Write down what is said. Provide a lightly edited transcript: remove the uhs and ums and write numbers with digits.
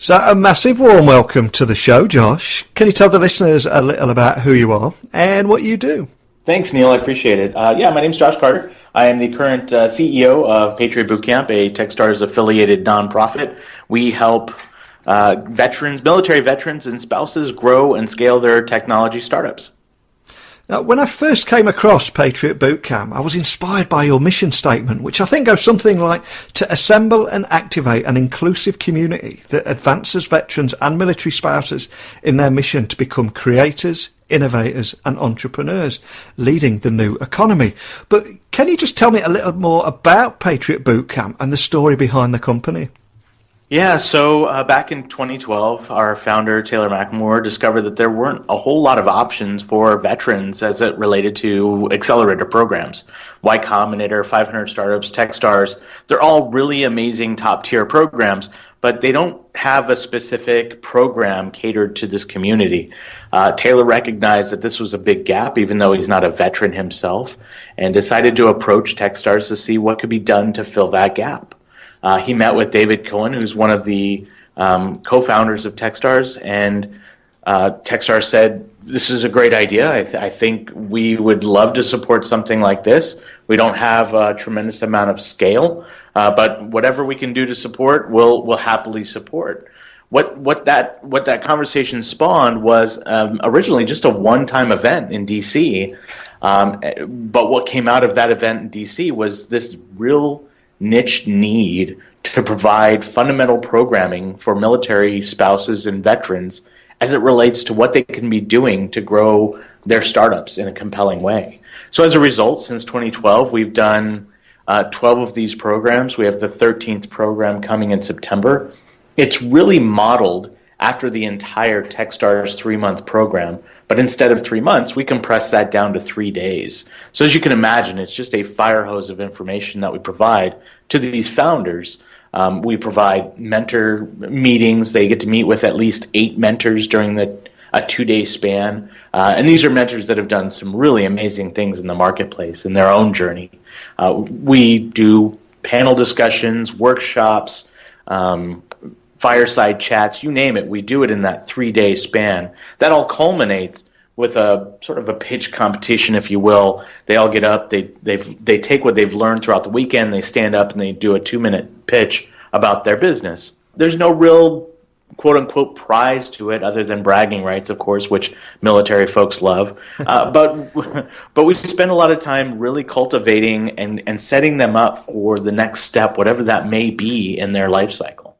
So a massive warm welcome to the show, Josh. Can you tell the listeners a little about who you are and what you do? Thanks, Neil. I appreciate it. My name's Josh Carter. I am the current CEO of Patriot Bootcamp, a Techstars-affiliated nonprofit. We help military veterans and spouses grow and scale their technology startups. Now, when I first came across Patriot Bootcamp, I was inspired by your mission statement, which I think goes something like, to assemble and activate an inclusive community that advances veterans and military spouses in their mission to become creators, innovators and entrepreneurs, leading the new economy. But can you just tell me a little more about Patriot Bootcamp and the story behind the company? Yeah, so back in 2012, our founder, Taylor McElmore, discovered that there weren't a whole lot of options for veterans as it related to accelerator programs. Y Combinator, 500 Startups, Techstars, they're all really amazing top-tier programs, but they don't have a specific program catered to this community. Taylor recognized that this was a big gap, even though he's not a veteran himself, and decided to approach Techstars to see what could be done to fill that gap. He met with David Cohen, who's one of the co-founders of Techstars, and Techstars said, this is a great idea. I think we would love to support something like this. We don't have a tremendous amount of scale, but whatever we can do to support, we'll happily support. What that conversation spawned was originally just a one-time event in DC, but what came out of that event in DC was this real niche need to provide fundamental programming for military spouses and veterans as it relates to what they can be doing to grow their startups in a compelling way. So as a result, since 2012, we've done 12 of these programs. We have the 13th program coming in September. It's really modeled after the entire Techstars 3-month program, but instead of 3 months, we compress that down to 3 days. So as you can imagine, it's just a fire hose of information that we provide to these founders. We provide mentor meetings. They get to meet with at least 8 mentors during a 2-day span. And these are mentors that have done some really amazing things in the marketplace in their own journey. We do panel discussions, workshops, fireside chats, you name it. We do it in that 3-day span. That all culminates with a sort of a pitch competition, if you will. They all get up, they take what they've learned throughout the weekend, they stand up and they do a 2-minute pitch about their business. There's no real quote-unquote prize to it other than bragging rights, of course, which military folks love. But we spend a lot of time really cultivating and setting them up for the next step, whatever that may be in their life cycle.